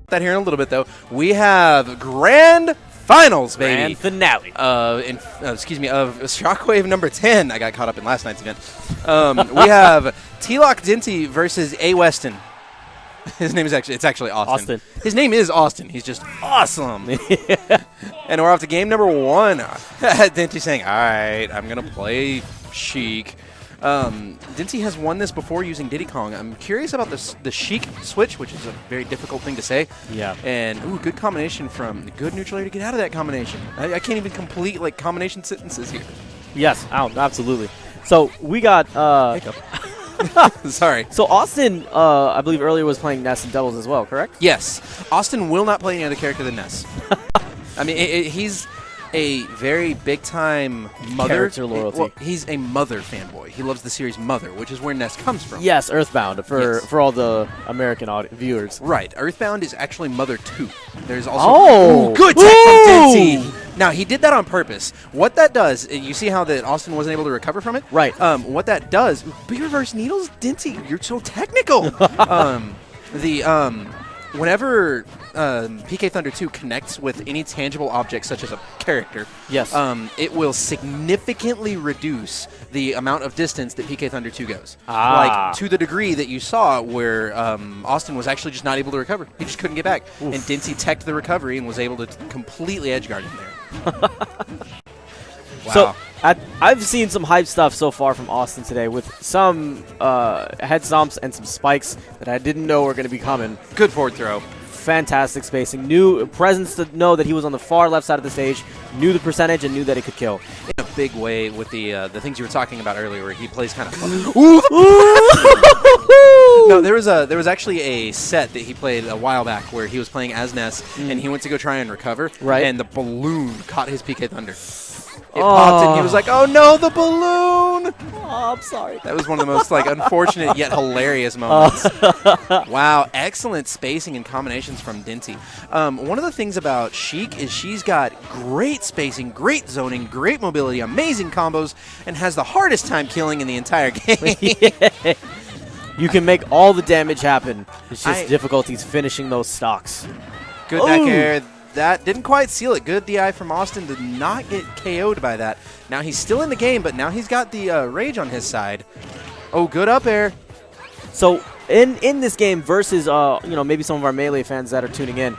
That here in a little bit, though. We have Grand Finals, baby. Grand finale. Of Shockwave number 10. I got caught up in last night's event. We have TLOC Denti versus Awestin. His name is actually Awestin. His name is Awestin. He's just awesome. And we're off to game number 1. Denti saying, all right, I'm going to play Sheik. Denti has won this before using Diddy Kong. I'm curious about the Sheik switch, which is a very difficult thing to say. Yeah. And, good combination from the good neutral air to get out of that combination. I can't even complete, combination sentences here. Yes, absolutely. So we got... Hiccup. Sorry. So Awestin, I believe earlier was playing Ness and doubles as well, correct? Yes. Awestin will not play any other character than Ness. I mean, he's a very big-time mother. Character loyalty. Well, he's a Mother fanboy. He loves the series Mother, which is where Ness comes from. Yes, Earthbound for all the American viewers. Right. Earthbound is actually Mother 2. There's also good tech from Denti. Now, he did that on purpose. What that does, you see how that Awestin wasn't able to recover from it? Right. What that does, big reverse needles, Denti, you're so technical. Whenever PK Thunder 2 connects with any tangible object, such as a character, yes, it will significantly reduce the amount of distance that PK Thunder 2 goes. To the degree that you saw where Awestin was actually just not able to recover. He just couldn't get back. Oof. And Denti teched the recovery and was able to completely edgeguard him there. Wow. So I've seen some hype stuff so far from Awestin today with some head stomps and some spikes that I didn't know were going to be coming. Good forward throw. Fantastic spacing. Knew presence to know that he was on the far left side of the stage. Knew the percentage and knew that it could kill. In a big way with the things you were talking about earlier, where he plays kind of. No, there was actually a set that he played a while back where he was playing as Ness and he went to go try and recover. Right. And the balloon caught his PK Thunder. It popped and he was like, oh no, the balloon! Oh, I'm sorry. That was one of the most unfortunate yet hilarious moments. Wow, excellent spacing and combinations from Denti. One of the things about Sheik is she's got great spacing, great zoning, great mobility, amazing combos, and has the hardest time killing in the entire game. Yeah. You can make all the damage happen. It's just difficulties finishing those stocks. Good back air. That didn't quite seal it. Good DI from Awestin. Did not get KO'd by that. Now he's still in the game, but now he's got the rage on his side. Oh, good up air. So in this game versus maybe some of our Melee fans that are tuning in,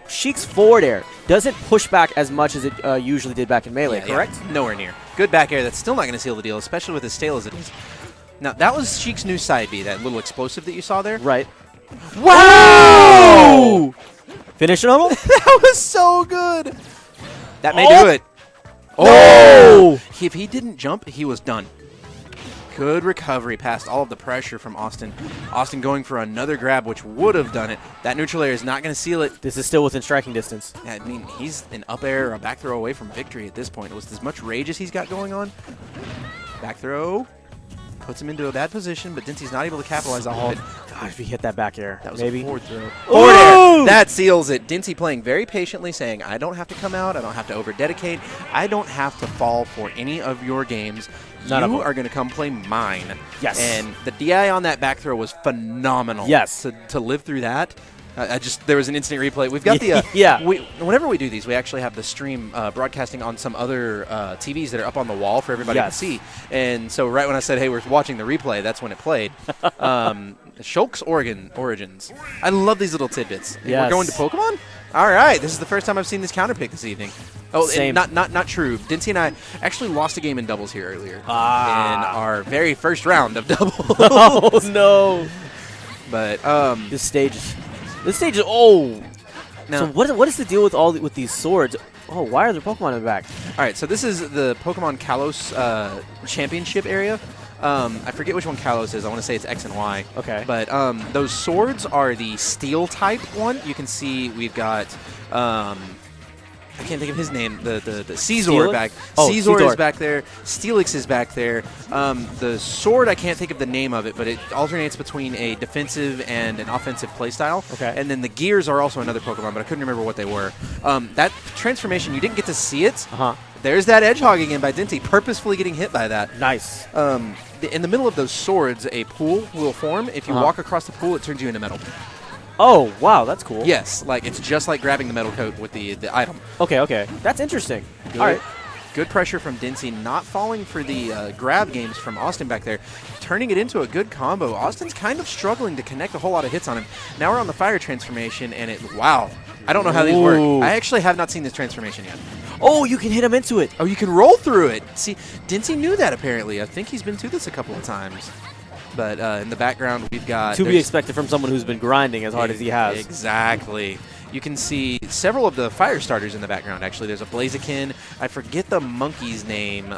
Sheik's forward air doesn't push back as much as it usually did back in Melee, correct? Yeah, nowhere near. Good back air. That's still not going to seal the deal, especially with as stale as it is. Now, that was Sheik's new side B, that little explosive that you saw there. Right. Wow! Finish him? That was so good. That may do it. Oh! If he didn't jump, he was done. Good recovery past all of the pressure from Awestin. Awestin going for another grab, which would have done it. That neutral air is not going to seal it. This is still within striking distance. I mean, he's an up air or a back throw away from victory at this point. With as much rage as he's got going on. Back throw. Puts him into a bad position, but Denti's not able to capitalize off of it. God, if he hit that back air. That was maybe. a forward throw. Forward air. That seals it. Denti playing very patiently, saying, I don't have to come out. I don't have to over-dedicate. I don't have to fall for any of your games. You are going to come play mine. Yes. And the DI on that back throw was phenomenal. Yes. To live through that. There was an instant replay. We've got the whenever we do these, we actually have the stream broadcasting on some other TVs that are up on the wall for everybody to see. And so right when I said, hey, we're watching the replay, that's when it played. Sheik's Origins. I love these little tidbits. Yes. We're going to Pokemon? All right. This is the first time I've seen this counter pick this evening. Oh, same. Not true. Denti and I actually lost a game in doubles here earlier. In our very first round of doubles. Oh, no. But This stage is Now, so what is the deal with these swords? Oh, why are there Pokemon in the back? All right, so this is the Pokemon Kalos championship area. I forget which one Kalos is. I want to say it's X and Y. Okay. But those swords are the steel type one. You can see we've got I can't think of his name. The Caesar back. Caesar is back there. Steelix is back there. The sword, I can't think of the name of it, but it alternates between a defensive and an offensive playstyle. Okay. And then the gears are also another Pokemon, but I couldn't remember what they were. That transformation, you didn't get to see it. There's that Edgehog again by Denti, purposefully getting hit by that. Nice. In the middle of those swords, a pool will form. If you walk across the pool, it turns you into metal. Oh, wow, that's cool. Yes, like it's just like grabbing the metal coat with the item. Okay. That's interesting. Good. All right. Good pressure from Denti, not falling for the grab games from Awestin back there, turning it into a good combo. Austin's kind of struggling to connect a whole lot of hits on him. Now we're on the fire transformation, and wow. I don't know how these work. I actually have not seen this transformation yet. Oh, you can hit him into it. Oh, you can roll through it. See, Denti knew that apparently. I think he's been through this a couple of times. But in the background, we've got... To be expected from someone who's been grinding as hard as he has. Exactly. You can see several of the fire starters in the background, actually. There's a Blaziken. I forget the monkey's name,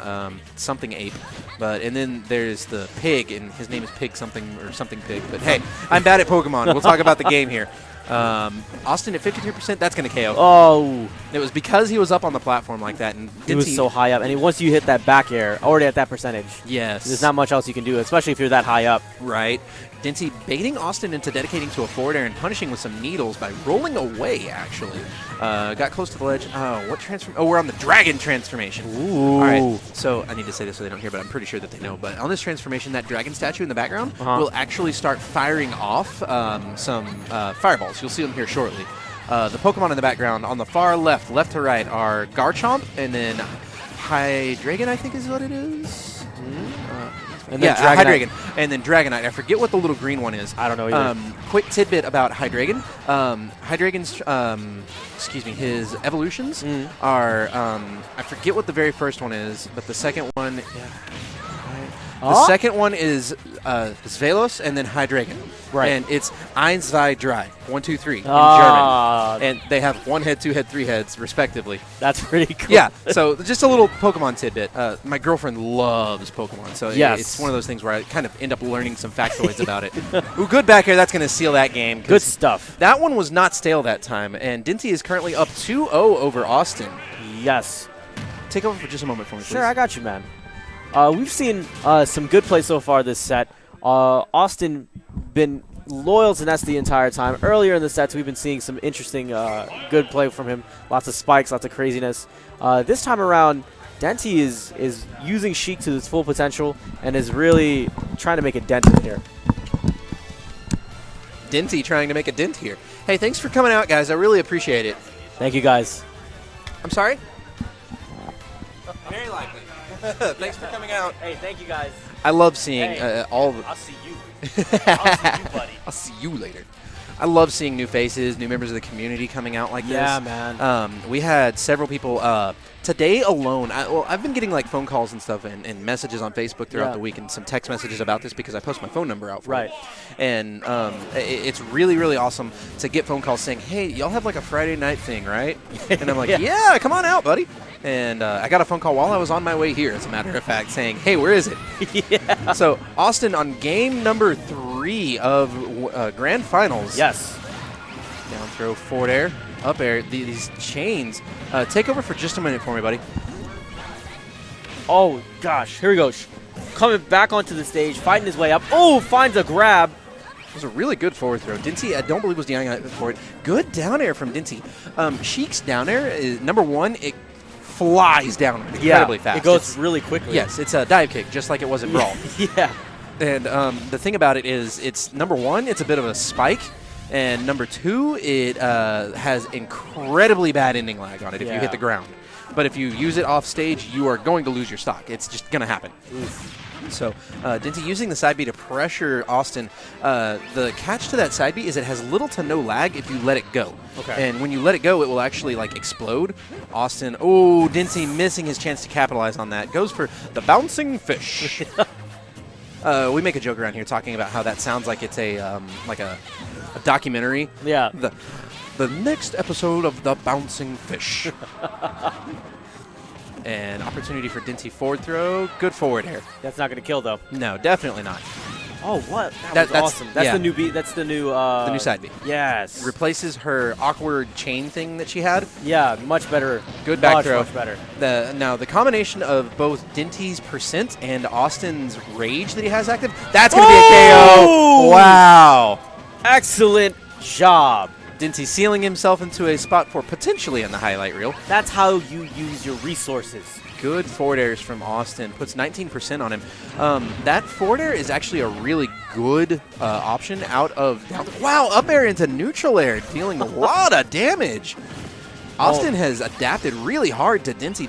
something ape. And then there's the pig, and his name is Pig something or something pig. But hey, I'm bad at Pokemon. We'll talk about the game here. Awestin at 53%, that's going to KO. Oh. It was because he was up on the platform like that. And he was so high up. And once you hit that back air, already at that percentage, yes, there's not much else you can do, especially if you're that high up. Right. Denti baiting Awestin into dedicating to a forward air and punishing with some needles by rolling away, actually. Got close to the ledge. Oh, what transform? Oh, we're on the dragon transformation. Ooh. All right. So I need to say this so they don't hear, but I'm pretty sure that they know. But on this transformation, that dragon statue in the background will actually start firing off some fireballs. You'll see them here shortly. The Pokemon in the background on the far left to right, are Garchomp and then Hydreigon, I think is what it is. And then Dragonite. Hydreigon. And then Dragonite. I forget what the little green one is. I don't know either. Quick tidbit about Hydreigon. Hydreigon's, his evolutions are, I forget what the very first one is, but the second one, the second one is Svelos and then Hydreigon. Right. And it's 1, 2, 3 in German. And they have 1 head, 2 head, 3 heads, respectively. That's pretty cool. Yeah, so just a little Pokemon tidbit. My girlfriend loves Pokemon, so it's one of those things where I kind of end up learning some factoids about it. Ooh, good back air. That's going to seal that game. Good stuff. That one was not stale that time, and Denti is currently up 2-0 over Awestin. Yes. Take over for just a moment for me, please. Sure, I got you, man. We've seen some good play so far this set. Awestin been loyal to Ness the entire time. Earlier in the sets, we've been seeing some interesting good play from him. Lots of spikes, lots of craziness. This time around, Denti is using Sheik to his full potential and is really trying to make a dent in here. Denti trying to make a dent here. Hey, thanks for coming out, guys. I really appreciate it. Thank you, guys. I'm sorry? Very likely. Thanks for coming out. Hey, thank you, guys. I love seeing all the... I'll see you. I'll see you, buddy. I'll see you later. I love seeing new faces, new members of the community coming out like this. Yeah, man. We had several people today alone. I've been getting like phone calls and stuff and messages on Facebook throughout the week and some text messages about this because I post my phone number out for it. And it's really, really awesome to get phone calls saying, hey, y'all have like a Friday night thing, right? And I'm like, yeah, come on out, buddy. And I got a phone call while I was on my way here, as a matter of fact, saying, hey, where is it? Yeah. So Awestin on game number 3 of Grand Finals. Yes. Down throw, forward air, up air. These chains. Take over for just a minute for me, buddy. Oh, gosh. Here he goes. Coming back onto the stage, fighting his way up. Oh, finds a grab. It was a really good forward throw. Denti, I don't believe was dealing for it. Good down air from Denti. Sheik's down air is number 1. It flies down incredibly fast. It goes really quickly. Yes, it's a dive kick, just like it was in Brawl. Yeah. And the thing about it is, it's number 1, it's a bit of a spike, and number 2, it has incredibly bad ending lag on it if you hit the ground. But if you use it off stage, you are going to lose your stock. It's just going to happen. Oof. So Denti using the side B to pressure Awestin. The catch to that side B is it has little to no lag if you let it go. Okay. And when you let it go, it will actually like explode. Awestin, Denti missing his chance to capitalize on that. Goes for the bouncing fish. We make a joke around here talking about how that sounds like it's a documentary. Yeah. The next episode of The Bouncing Fish. And opportunity for Denti forward throw. Good forward air. That's not going to kill, though. No, definitely not. Oh, what? That's awesome. That's the new beat. That's the new... the new side beat. Yes. Replaces her awkward chain thing that she had. Yeah, much better. Good back throw. Much better. Now, the combination of both Denti's percent and Austin's rage that he has active, that's going to be a KO. Wow. Excellent job. Denti sealing himself into a spot for potentially in the highlight reel. That's how you use your resources. good forward airs from Awestin. Puts 19% on him. That forward air is actually a really good option out of down. Wow, up air into neutral air, dealing a lot of damage. Awestin has adapted really hard to Denti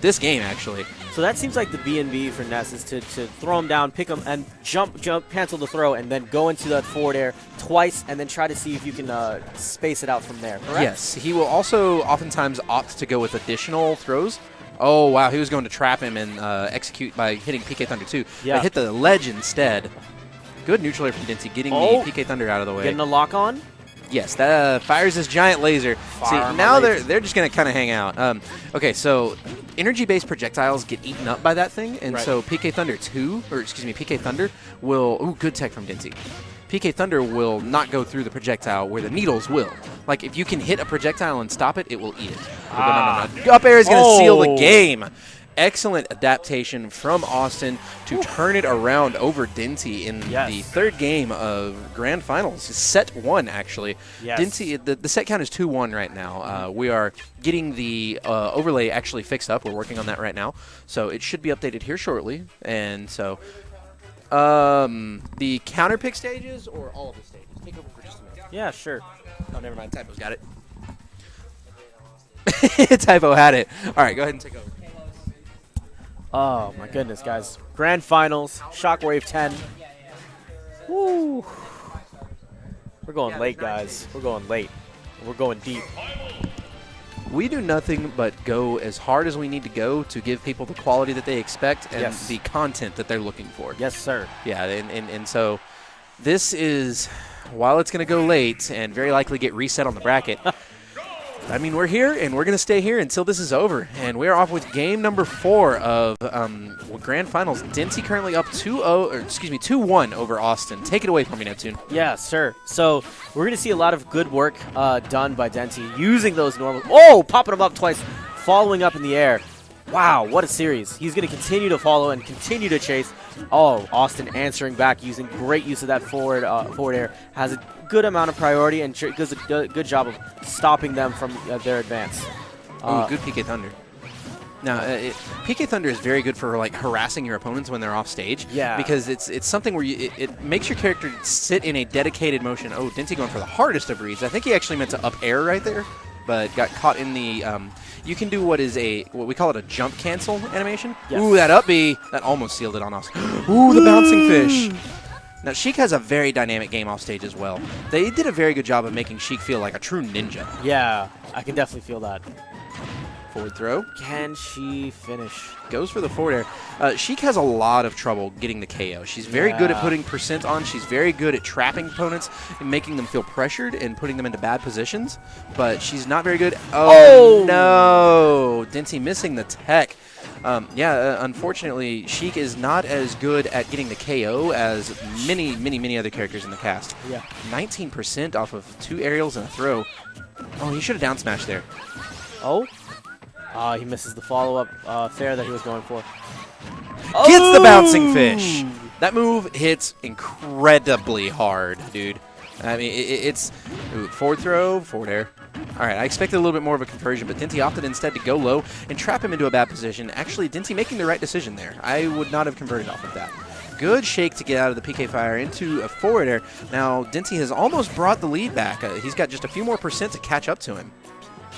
this game, actually. So that seems like the B&B for Ness is to throw him down, pick him, and jump, cancel the throw, and then go into that forward air twice, and then try to see if you can space it out from there, correct? Yes. He will also oftentimes opt to go with additional throws. Oh, wow. He was going to trap him and execute by hitting PK Thunder, too. Yeah. But hit the ledge instead. Good neutral air from Denti, getting the PK Thunder out of the way. Getting a lock on? Yes, that fires this giant laser. See, now they're just going to kind of hang out. Okay, so energy-based projectiles get eaten up by that thing, and so PK Thunder will... Ooh, good tech from Denti. PK Thunder will not go through the projectile where the needles will. Like, if you can hit a projectile and stop it, it will eat it. No. Up air is going to seal the game. Excellent adaptation from Awestin to turn it around over Denti in the third game of Grand Finals. Set 1, actually. Yes. Denti, the set count is 2-1 right now. We are getting the overlay actually fixed up. We're working on that right now. So it should be updated here shortly. And so the counter pick stages or all of the stages? Take over for just a minute. Yeah, sure. Oh, never mind. Typo's got it. Typo had it. All right, go ahead and take over. Oh, my goodness, guys. Grand Finals, Shockwave 10. Woo. We're going late, guys. We're going late. We're going deep. We do nothing but go as hard as we need to go to give people the quality that they expect and the content that they're looking for. Yes, sir. Yeah, and so this is, while it's going to go late and very likely get reset on the bracket, I mean, we're here, and we're going to stay here until this is over. And we're off with game number 4 of Grand Finals. Denti currently up 2-1 over Awestin. Take it away from me, Neptune. Yeah, sir. So we're going to see a lot of good work done by Denti using those normals. Oh, popping them up twice, following up in the air. Wow, what a series. He's going to continue to follow and continue to chase. Oh, Awestin answering back using great use of that forward air. Has a good amount of priority and does a good job of stopping them from their advance. Ooh, good PK Thunder. Now, PK Thunder is very good for like harassing your opponents when they're off stage. Yeah. Because it's something where it makes your character sit in a dedicated motion. Oh, Denti going for the hardest of reads. I think he actually meant to up air right there, but got caught in the... you can do what we call it a jump cancel animation. Yes. Ooh, that up B, that almost sealed it on us. Ooh, the bouncing fish. Now, Sheik has a very dynamic game off stage as well. They did a very good job of making Sheik feel like a true ninja. Yeah, I can definitely feel that. Forward throw. Can she finish? Goes for the forward air. Sheik has a lot of trouble getting the KO. She's very good at putting percent on. She's very good at trapping opponents and making them feel pressured and putting them into bad positions. But she's not very good. Oh, no. Denti missing the tech. Unfortunately, Sheik is not as good at getting the KO as many other characters in the cast. Yeah. 19% off of 2 aerials and a throw. Oh, he should have down smashed there. Oh? He misses the follow-up fair that he was going for. Gets the bouncing fish. That move hits incredibly hard, dude. I mean, it's forward throw, forward air. All right, I expected a little bit more of a conversion, but Denti opted instead to go low and trap him into a bad position. Actually, Denti making the right decision there. I would not have converted off of that. Good shake to get out of the PK fire into a forward air. Now, Denti has almost brought the lead back. He's got just a few more percent to catch up to him.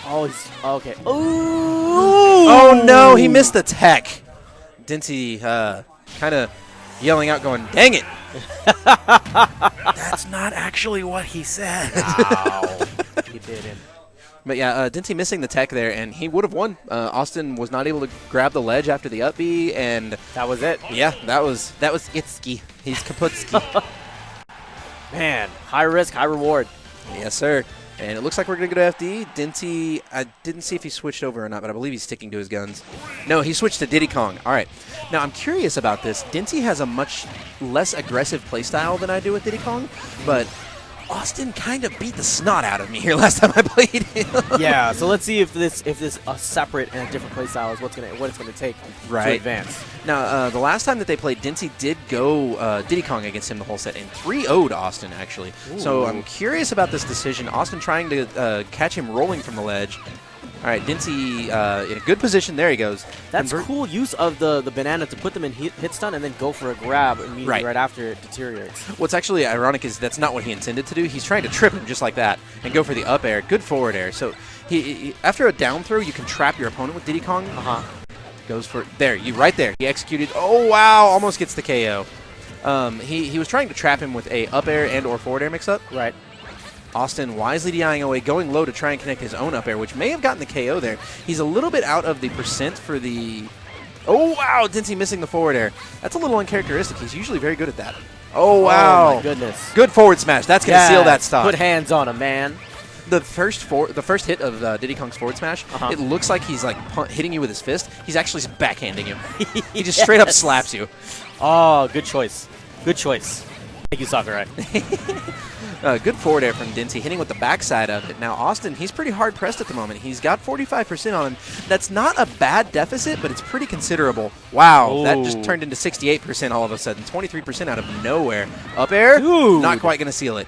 Oh, he's okay. Ooh. Oh, no, he missed the tech. Denti kind of yelling out, going, dang it. That's not actually what he said. Wow. He didn't. But yeah, Denti missing the tech there, and he would have won. Awestin was not able to grab the ledge after the up B, and that was it. Yeah, that was Itski. He's Kaputski. Man, high risk, high reward. Yes, sir. And it looks like we're going to go to FD. Denti, I didn't see if he switched over or not, but I believe he's sticking to his guns. No, he switched to Diddy Kong. All right. Now, I'm curious about this. Denti has a much less aggressive playstyle than I do with Diddy Kong, but Awestin kind of beat the snot out of me here last time I played him. Yeah, so let's see if this a separate and a different playstyle is what it's gonna take to advance. Now, the last time that they played, Denti did go Diddy Kong against him the whole set and 3-0'd Awestin, actually. Ooh. So I'm curious about this decision. Awestin trying to catch him rolling from the ledge. All right, Denti in a good position. There he goes. That's cool use of the banana to put them in hit stun and then go for a grab immediately right after it deteriorates. What's actually ironic is that's not what he intended to do. He's trying to trip him just like that and go for the up air. Good forward air. So he after a down throw, you can trap your opponent with Diddy Kong. Goes for there. Right there. He executed. Oh wow! Almost gets the KO. He was trying to trap him with a up air and or forward air mix up. Right. Awestin wisely DIing away, going low to try and connect his own up air, which may have gotten the KO there. He's a little bit out of the percent for the... Oh, wow! Denti missing the forward air. That's a little uncharacteristic. He's usually very good at that. Oh, wow. Oh, my goodness. Good forward smash. That's going to seal that stock. Put hands on him, man. The first hit of Diddy Kong's forward smash, it looks like he's like hitting you with his fist. He's actually backhanding you. He just straight up slaps you. Oh, good choice. Good choice. Thank you, Sakurai. Good forward air from Denti, hitting with the backside of it. Now, Awestin, he's pretty hard-pressed at the moment. He's got 45% on him. That's not a bad deficit, but it's pretty considerable. Wow, that just turned into 68% all of a sudden. 23% out of nowhere. Up air, not quite going to seal it.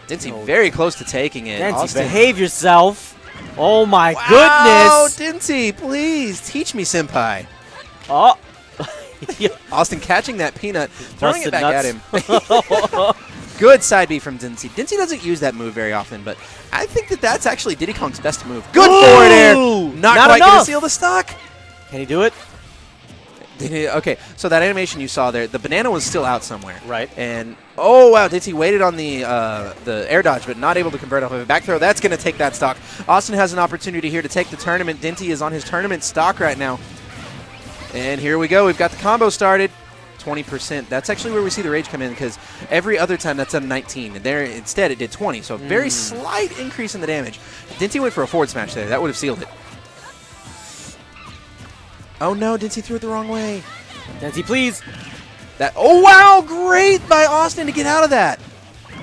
Denti very close to taking it. Denti, behave yourself. Oh, my goodness. Oh, Denti, please, teach me, senpai. Oh. Awestin catching that peanut, throwing it back at him. Good side B from Denti. Denti doesn't use that move very often, but I think that's actually Diddy Kong's best move. Good forward air. Not quite going to seal the stock. Can he do it? Okay, so that animation you saw there, the banana was still out somewhere. Right. And, oh, wow, Denti waited on the air dodge, but not able to convert off of a back throw. That's going to take that stock. Awestin has an opportunity here to take the tournament. Denti is on his tournament stock right now. And here we go. We've got the combo started. 20%. That's actually where we see the rage come in because every other time that's a 19. And there, instead, it did 20. So a very slight increase in the damage. Denti went for a forward smash there. That would have sealed it. Oh, no. Denti threw it the wrong way. Denti, please. Oh, wow. Great by Awestin to get out of that.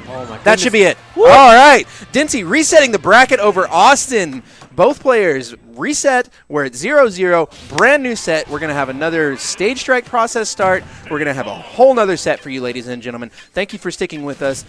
Oh, my goodness. That should be it. Woo. All right. Denti resetting the bracket over Awestin. Both players reset. We're at 0-0. Brand new set. We're going to have another stage strike process start. We're going to have a whole nother set for you, ladies and gentlemen. Thank you for sticking with us.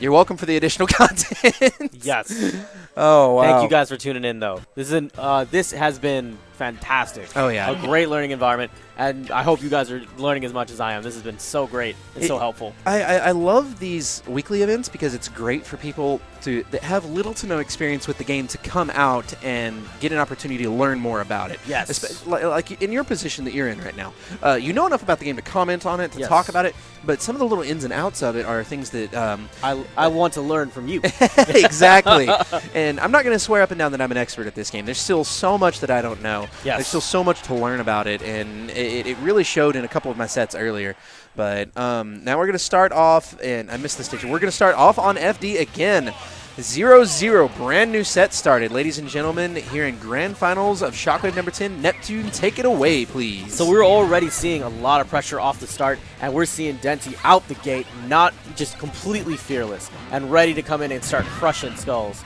You're welcome for the additional content. Yes. Oh, wow. Thank you guys for tuning in, though. This has been fantastic. Oh, yeah. A great learning environment, and I hope you guys are learning as much as I am. This has been so great and so helpful. I love these weekly events because it's great for people that have little to no experience with the game to come out and get an opportunity to learn more about it. Yes. Like in your position that you're in right now. You know enough about the game to comment on it, to talk about it, but some of the little ins and outs of it are things that... I want to learn from you. Exactly. And I'm not going to swear up and down that I'm an expert at this game. There's still so much that I don't know. Yes. There's still so much to learn about it, and it really showed in a couple of my sets earlier. But now we're going to start off, and I missed the station. We're going to start off on FD again. 0-0, brand new set started. Ladies and gentlemen, here in grand finals of Shockwave number 10, Neptune, take it away, please. So we're already seeing a lot of pressure off the start, and we're seeing Denti out the gate, not just completely fearless, and ready to come in and start crushing skulls.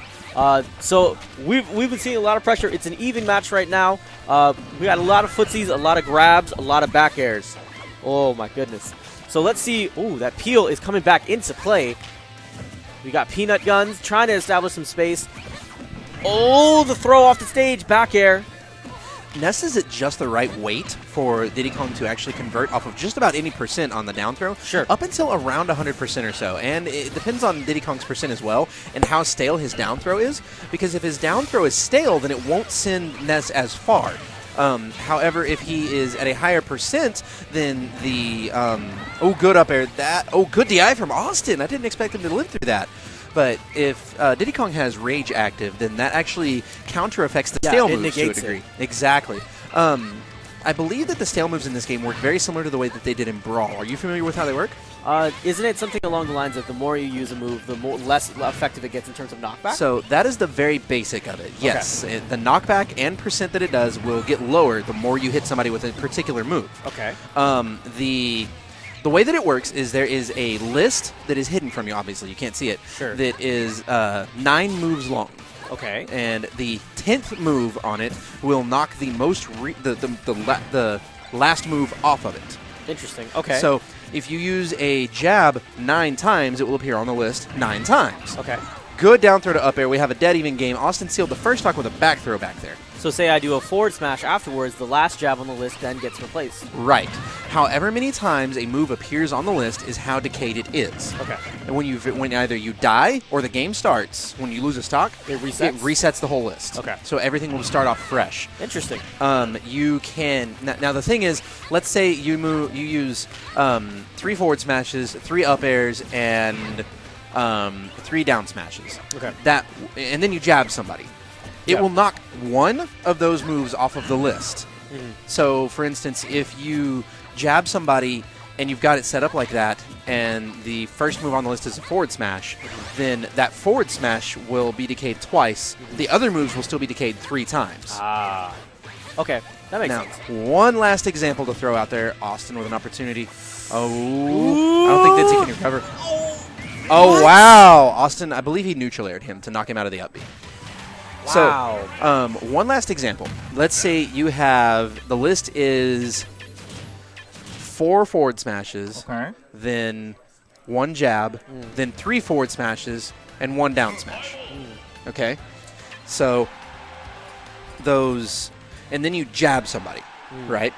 So we've been seeing a lot of pressure. It's an even match right now. We got a lot of footsies, a lot of grabs, a lot of back airs. Oh, my goodness. So let's see. Ooh, that peel is coming back into play. We got peanut guns trying to establish some space. Oh, the throw off the stage, back air. Ness is at just the right weight for Diddy Kong to actually convert off of just about any percent on the down throw. Sure. Up until around 100% or so. And it depends on Diddy Kong's percent as well and how stale his down throw is. Because if his down throw is stale, then it won't send Ness as far. However, if he is at a higher percent, then the good up air, good DI from Awestin. I didn't expect him to live through that. But if Diddy Kong has Rage active, then that actually counter affects the stale moves to a degree. Exactly. I believe that the stale moves in this game work very similar to the way that they did in Brawl. Are you familiar with how they work? Isn't it something along the lines of the more you use a move, the less effective it gets in terms of knockback? So that is the very basic of it. Yes, the knockback and percent that it does will get lower the more you hit somebody with a particular move. Okay. The way that it works is there is a list that is hidden from you. Obviously, you can't see it. Sure. That is 9 moves long. Okay. And the 10th move on it will knock the most the last move off of it. Interesting. Okay. So if you use a jab 9 times, it will appear on the list 9 times. Okay. Good down throw to up air. We have a dead even game. Awestin sealed the first stock with a back throw back there. So say I do a forward smash afterwards, the last jab on the list then gets replaced. Right. However many times a move appears on the list is how decayed it is. Okay. And when either you die or the game starts, when you lose a stock, it resets? It resets the whole list. Okay. So everything will start off fresh. Interesting. You can now the thing is, let's say you use 3 forward smashes, 3 up airs, and 3 down smashes. Okay. And then you jab somebody. It will knock one of those moves off of the list. Mm-hmm. So, for instance, if you jab somebody and you've got it set up like that, and the first move on the list is a forward smash, then that forward smash will be decayed twice. The other moves will still be decayed 3 times. Ah. Okay, that makes sense. One last example to throw out there. Awestin with an opportunity. Oh, I don't think Diddy can recover. Oh, wow. Awestin, I believe he neutral aired him to knock him out of the up B. Wow. So, one last example. Let's say you have, the list is 4 forward smashes, then 1 jab, then 3 forward smashes, and 1 down smash. Okay? So, those, and then you jab somebody, right?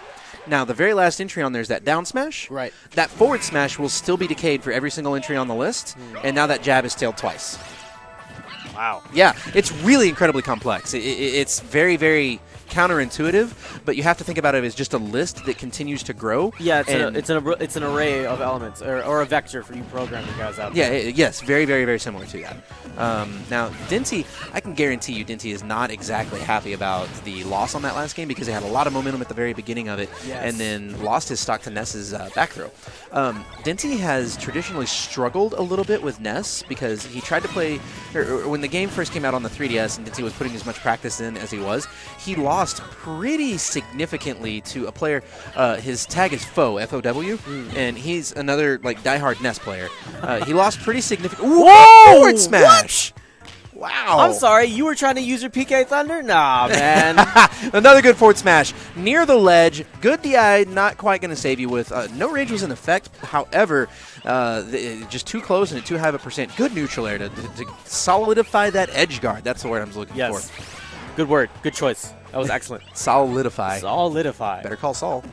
Now, the very last entry on there is that down smash. Right. That forward smash will still be decayed for every single entry on the list, and now that jab is tailed twice. Wow. Yeah, it's really incredibly complex. It's very, very counterintuitive, but you have to think about it as just a list that continues to grow. Yeah, it's an array of elements, or a vector for you programming guys out there. Yeah, yes, very, very, very similar to that. Now, Denti, I can guarantee you Denti is not exactly happy about the loss on that last game because he had a lot of momentum at the very beginning of it and then lost his stock to Ness's back throw. Denti has traditionally struggled a little bit with Ness because he tried to play, or when the game first came out on the 3DS and Denti was putting as much practice in as he was, he lost pretty significantly to a player. His tag is Foe, F-O-W, and he's another like diehard Ness player. He lost pretty significant. Whoa! Forward smash! What? Wow. I'm sorry, you were trying to use your PK Thunder? Nah, man. Another good forward smash. Near the ledge. Good DI, not quite going to save you with. No rage was in effect. However, just too close and at too high of a percent. Good neutral air to solidify that edge guard. That's the word I'm looking for. Good word. Good choice. That was excellent. Solidify. Solidify. Better call Saul.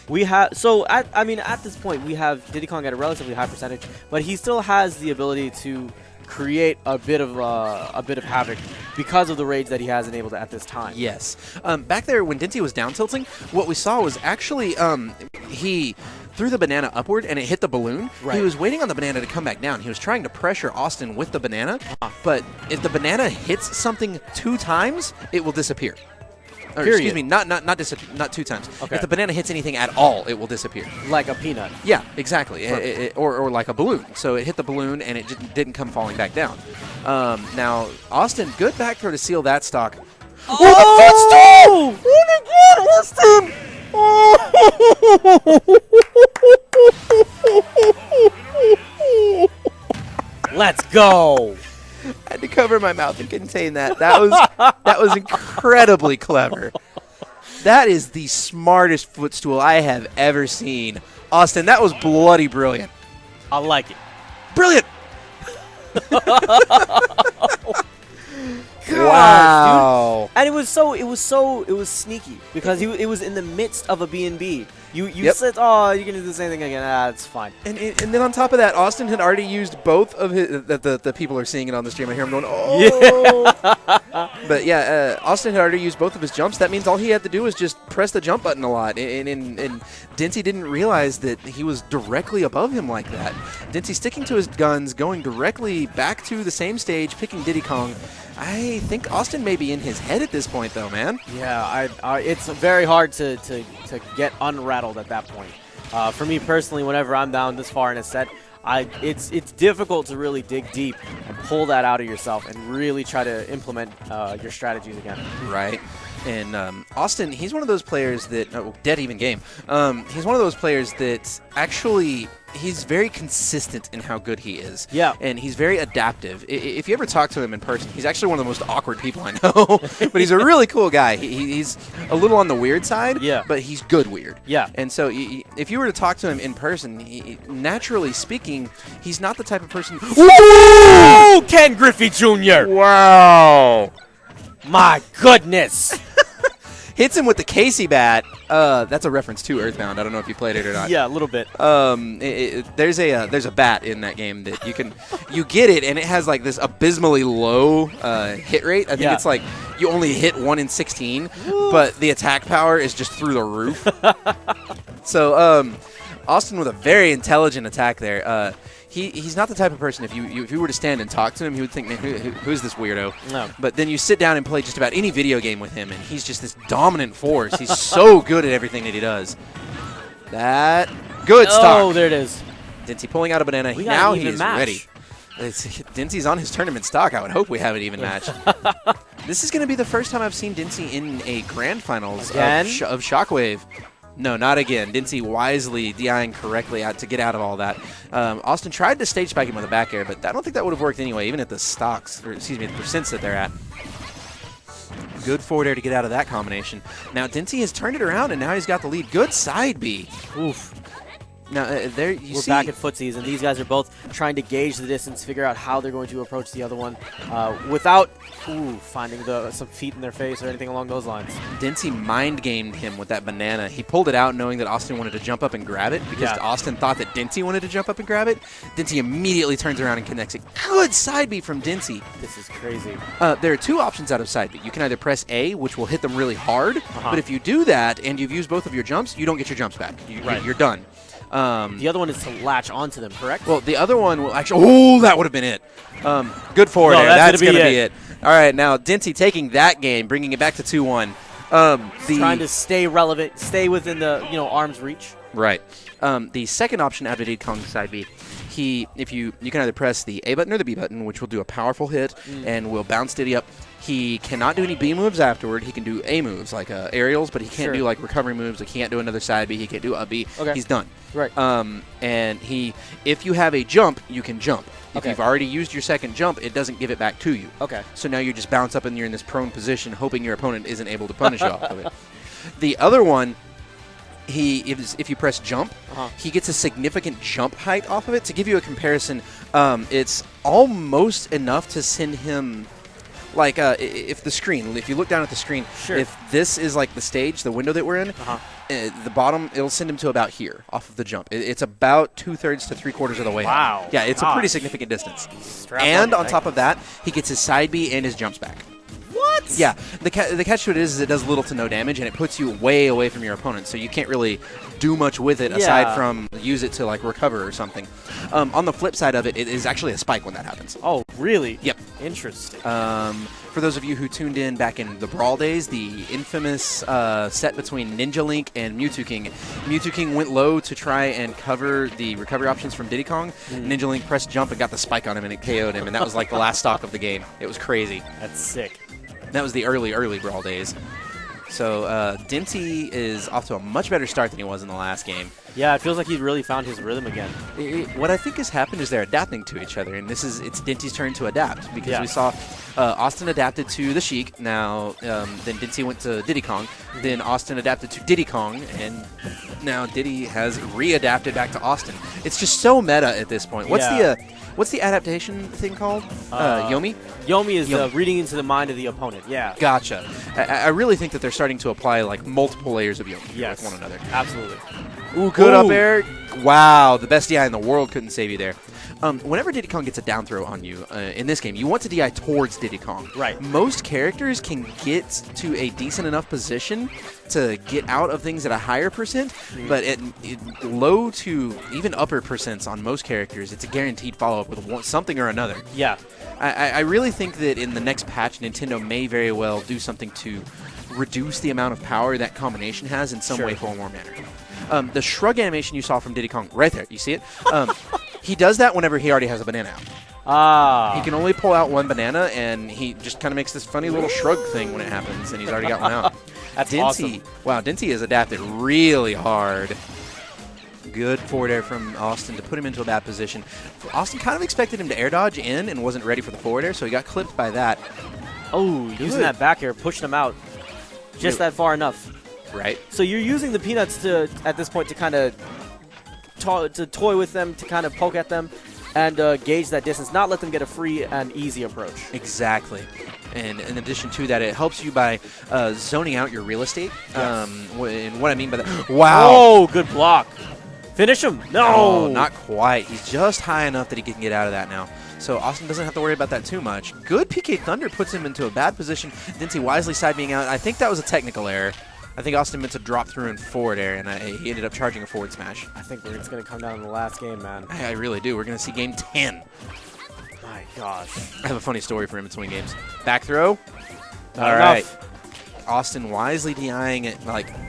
We have at this point we have Diddy Kong at a relatively high percentage, but he still has the ability to create a bit of havoc because of the rage that he has enabled at this time. Yes. Back there when Denti was down tilting, what we saw was actually he threw the banana upward and it hit the balloon. Right. He was waiting on the banana to come back down. He was trying to pressure Awestin with the banana, but if the banana hits something 2 times, it will disappear. Or, excuse me, not 2 times. Okay. If the banana hits anything at all, it will disappear. Like a peanut. Yeah, exactly. Or like a balloon. So it hit the balloon and it didn't come falling back down. Now, Awestin, good back throw to seal that stock. Oh, oh my God, Awestin! Let's go. I had to cover my mouth and contain that. That was incredibly clever. That is the smartest footstool I have ever seen. Awestin, that was bloody brilliant. I like it. Brilliant. Gosh, wow. Dude. And it was sneaky because it was in the midst of a B&B. You said, oh, you're going to do the same thing again. Ah, it's fine. And then on top of that, Awestin had already used both of his, the people are seeing it on the stream. I hear him going, oh. Yeah. But yeah, Awestin had already used both of his jumps. That means all he had to do was just press the jump button a lot. And Denti didn't realize that he was directly above him like that. Denti sticking to his guns, going directly back to the same stage, picking Diddy Kong. I think Awestin may be in his head at this point, though, man. Yeah, it's very hard to get unrattled at that point. For me personally, whenever I'm down this far in a set, it's difficult to really dig deep and pull that out of yourself and really try to implement your strategies again. Right. And Awestin, he's one of those players that dead even game. He's one of those players that actually he's very consistent in how good he is. Yeah. And he's very adaptive. If you ever talk to him in person, he's actually one of the most awkward people I know. But he's a really cool guy. He's a little on the weird side, but he's good weird. Yeah. And so if you were to talk to him in person, naturally speaking, he's not the type of person. Woo! Ken Griffey Jr. Wow. My goodness. Hits him with the Casey bat. That's a reference to Earthbound. I don't know if you played it or not. Yeah, a little bit. There's a bat in that game that you get it, and it has like this abysmally low hit rate. I think it's like you only hit 1 in 16, but the attack power is just through the roof. So Awestin with a very intelligent attack there. He's not the type of person, if you were to stand and talk to him, he would think, man, who's this weirdo? No. But then you sit down and play just about any video game with him, and he's just this dominant force. He's so good at everything that he does. Good stock. Oh, there it is. Denti pulling out a banana. Now he is ready. Denti's on his tournament stock. I would hope we have an even match. This is going to be the first time I've seen Denti in a grand finals of Shockwave. No, not again. Denti wisely DIing correctly to get out of all that. Awestin tried to stage spike him with a back air, but I don't think that would have worked anyway, even at the stocks, or excuse me, the percents that they're at. Good forward air to get out of that combination. Now Denti has turned it around, and now he's got the lead. Good side B. Oof. Now, we're back at footsies, and these guys are both trying to gauge the distance, figure out how they're going to approach the other one without finding some feet in their face or anything along those lines. Denti mind-gamed him with that banana. He pulled it out knowing that Awestin wanted to jump up and grab it because Awestin thought that Denti wanted to jump up and grab it. Denti immediately turns around and connects it. Good side B from Denti. This is crazy. There are two options out of side B. You can either press A, which will hit them really hard, but if you do that and you've used both of your jumps, you don't get your jumps back. You're done. The other one is to latch onto them, correct? Well, the other one will actually... Oh, that would have been it. Good forward air. That's going to be it. All right, now Denti taking that game, bringing it back to 2-1. Trying to stay relevant, stay within the arm's reach. Right. The second option out of Diddy Kong side B, you can either press the A button or the B button, which will do a powerful hit and will bounce Diddy up. He cannot do any B moves afterward. He can do A moves like aerials, but he can't do like recovery moves. Like he can't do another side B. He can't do a B. Okay. He's done. Right. And if you have a jump, you can jump. If you've already used your second jump, it doesn't give it back to you. Okay. So now you just bounce up and you're in this prone position, hoping your opponent isn't able to punish you off of it. The other one, if you press jump, he gets a significant jump height off of it. To give you a comparison, it's almost enough to send him. Like, if you look down at the screen, if this is like the stage, the window that we're in, the bottom, it'll send him to about here off of the jump. It's about 2/3 to 3/4 of the way. Wow. Yeah, it's a pretty significant distance. And on top of that, he gets his side B and his jumps back. What? Yeah. The catch to it is it does little to no damage, and it puts you way away from your opponent, so you can't really do much with it aside from use it to, like, recover or something. On the flip side of it, it is actually a spike when that happens. Oh, really? Yep. Interesting. For those of you who tuned in back in the Brawl days, the infamous set between Ninja Link and Mewtwo King. Mewtwo King went low to try and cover the recovery options from Diddy Kong. Ninja Link pressed jump and got the spike on him, and it KO'd him, and that was like the last stock of the game. It was crazy. That's sick. That was the early Brawl days. So Denti is off to a much better start than he was in the last game. Yeah, it feels like he's really found his rhythm again. What I think has happened is they're adapting to each other, and it's Denti's turn to adapt because we saw Awestin adapted to the Sheik. Now then Denti went to Diddy Kong. Then Awestin adapted to Diddy Kong, and now Diddy has readapted back to Awestin. It's just so meta at this point. What's the adaptation thing called? Yomi? Yomi is reading into the mind of the opponent. Yeah. Gotcha. I really think that they're starting to apply like multiple layers of Yomi with one another. Absolutely. Ooh, good up air. Wow, the best DI in the world couldn't save you there. Whenever Diddy Kong gets a down throw on you in this game, you want to DI towards Diddy Kong. Right. Most characters can get to a decent enough position to get out of things at a higher percent, but at low to even upper percents on most characters, it's a guaranteed follow-up with something or another. Yeah. I really think that in the next patch, Nintendo may very well do something to reduce the amount of power that combination has in some way, form, or manner. The shrug animation you saw from Diddy Kong, right there, you see it? He does that whenever he already has a banana out. He can only pull out one banana, and he just kind of makes this funny little shrug thing when it happens, and he's already got one out. That's Denti, awesome. Wow, Denti has adapted really hard. Good forward air from Awestin to put him into a bad position. Awestin kind of expected him to air dodge in and wasn't ready for the forward air, so he got clipped by that. Oh, using that back air, pushing him out just that far enough. Right. So you're using the peanuts to, at this point, to kind of toy with them, to kind of poke at them, and gauge that distance, not let them get a free and easy approach. Exactly. And in addition to that, it helps you by zoning out your real estate. Yes. And what I mean by that, wow. Oh, good block. Finish him. No. Not quite. He's just high enough that he can get out of that now. So Awestin doesn't have to worry about that too much. Good PK Thunder puts him into a bad position. Denti wisely side being out. I think that was a technical error. I think Awestin meant to drop through in forward air, and he ended up charging a forward smash. I think it's going to come down to the last game, man. I really do. We're going to see game 10. My gosh. I have a funny story for him between games. Back throw. Not All enough. right. Awestin wisely DIing it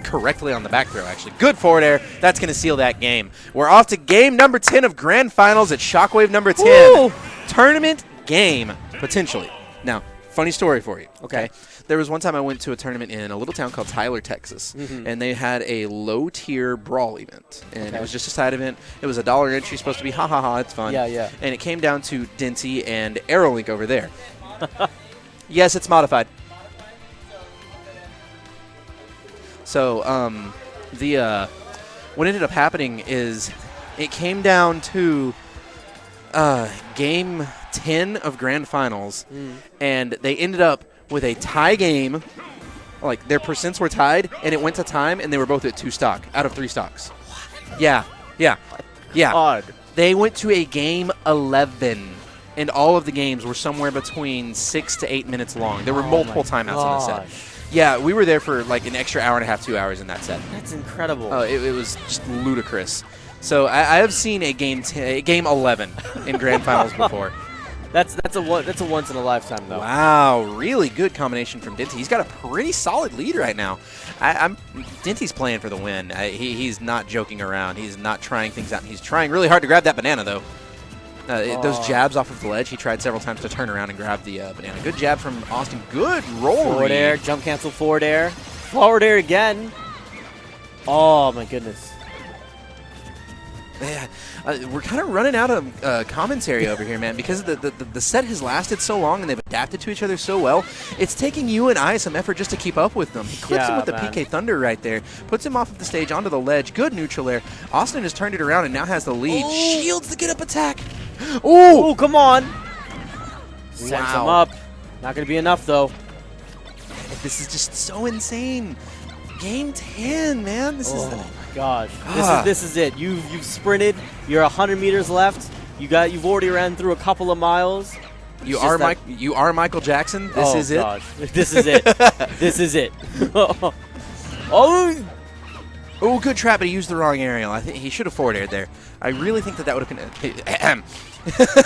correctly on the back throw, actually. Good forward air. That's going to seal that game. We're off to game number 10 of Grand Finals at Shockwave number 10. Woo! Tournament game, potentially. Now, funny story for you. Okay. There was one time I went to a tournament in a little town called Tyler, Texas, and they had a low-tier brawl event. And it was just a side event. It was $1 entry, supposed to be ha-ha-ha, it's fun. Yeah, yeah. And it came down to Denti and Aerolink over there. Yes, it's modified. So what ended up happening is it came down to game 10 of Grand Finals, and they ended up with a tie game. Like, their percents were tied, and it went to time, and they were both at 2 stock out of 3 stocks. Yeah. Odd. They went to a game 11, and all of the games were somewhere between 6 to 8 minutes long. There were multiple timeouts on the set. Yeah, we were there for like an extra hour and a half, 2 hours in that set. That's incredible. It was just ludicrous. So I have seen a game 11 in Grand Finals before. That's a once in a lifetime though. Wow, really good combination from Denti. He's got a pretty solid lead right now. Denti's playing for the win. He's not joking around. He's not trying things out. He's trying really hard to grab that banana though. Those jabs off of the ledge, he tried several times to turn around and grab the banana. Good jab from Awestin. Good roll Forward air, jump cancel, forward air. Forward air again. Oh, my goodness. Yeah, we're kind of running out of commentary over here, man, because the set has lasted so long and they've adapted to each other so well. It's taking you and I some effort just to keep up with them. He clips him with the PK Thunder right there, puts him off of the stage onto the ledge. Good neutral air. Awestin has turned it around and now has the lead. Oh. Shields the get-up attack. Oh, come on. Sends him up. Not going to be enough, though. This is just so insane. Game 10, man. This is gosh, this is it. You've sprinted. You're 100 meters left. You've already ran through a couple of miles. You are Michael Jackson. This is it. Gosh. This is it. This is it. Oh, good trap, but he used the wrong aerial. I think he should have forward aired there. I really think that would have been.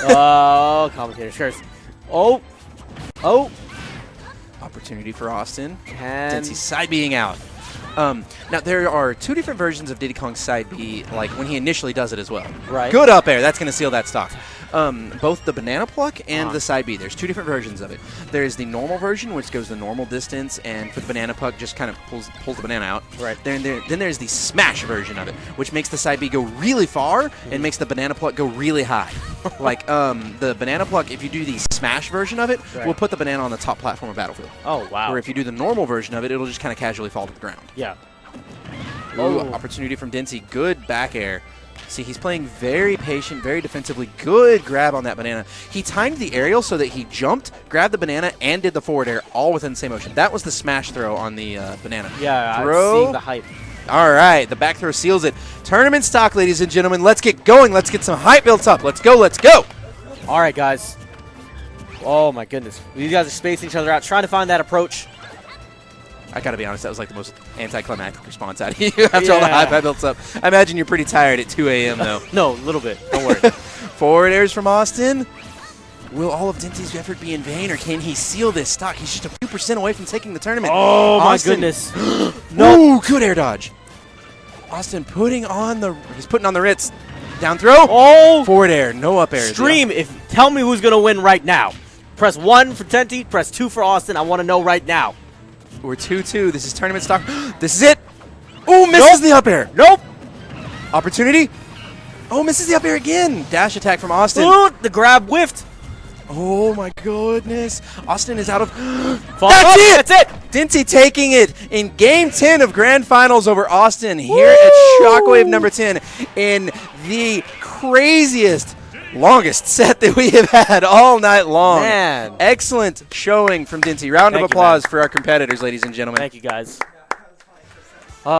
Oh, commentator curse. Oh. Opportunity for Awestin. Denti's side being out. Now, there are 2 different versions of Diddy Kong's side B, like when he initially does it as well. Right. Good up air. That's going to seal that stock. Both the banana pluck and the side B. There's 2 different versions of it. There's the normal version, which goes the normal distance, and for the banana pluck, just kind of pulls the banana out. Right. Then there's the smash version of it, which makes the side B go really far and makes the banana pluck go really high. Like, the banana pluck, if you do the smash version of it, will put the banana on the top platform of Battlefield. Oh, wow. Or if you do the normal version of it, it'll just kind of casually fall to the ground. Yeah. Ooh, opportunity from Denti. Good back air. See, he's playing very patient, very defensively. Good grab on that banana. He timed the aerial so that he jumped, grabbed the banana, and did the forward air all within the same motion. That was the smash throw on the banana. Yeah, throw. I'm seeing the hype. All right, the back throw seals it. Tournament stock, ladies and gentlemen. Let's get going. Let's get some hype built up. Let's go, let's go. All right, guys. Oh, my goodness. These guys are spacing each other out, trying to find that approach. I gotta be honest, that was like the most anticlimactic response out of you after all the hype I built up. I imagine you're pretty tired at 2 a.m. though. No, a little bit. Don't worry. Forward airs from Awestin. Will all of Denti's effort be in vain, or can he seal this stock? He's just a few % away from taking the tournament. Oh, my goodness. No. Ooh, good air dodge. Awestin putting on the Ritz. Down throw. Oh. Forward air, no up air. Stream, tell me who's going to win right now. Press 1 for Denti, press 2 for Awestin. I want to know right now. We're 2-2. This is tournament stock. This is it. Oh, misses the up air. Nope. Opportunity. Oh, misses the up air again. Dash attack from Awestin. Ooh, the grab whiffed. Oh, my goodness. Awestin is out of... That's it. Denti taking it in Game 10 of Grand Finals over Awestin here at Shockwave number 10 in the craziest, longest set that we have had all night long. Man. Excellent showing from Denti. Round of applause for our competitors, ladies and gentlemen. Thank you, guys.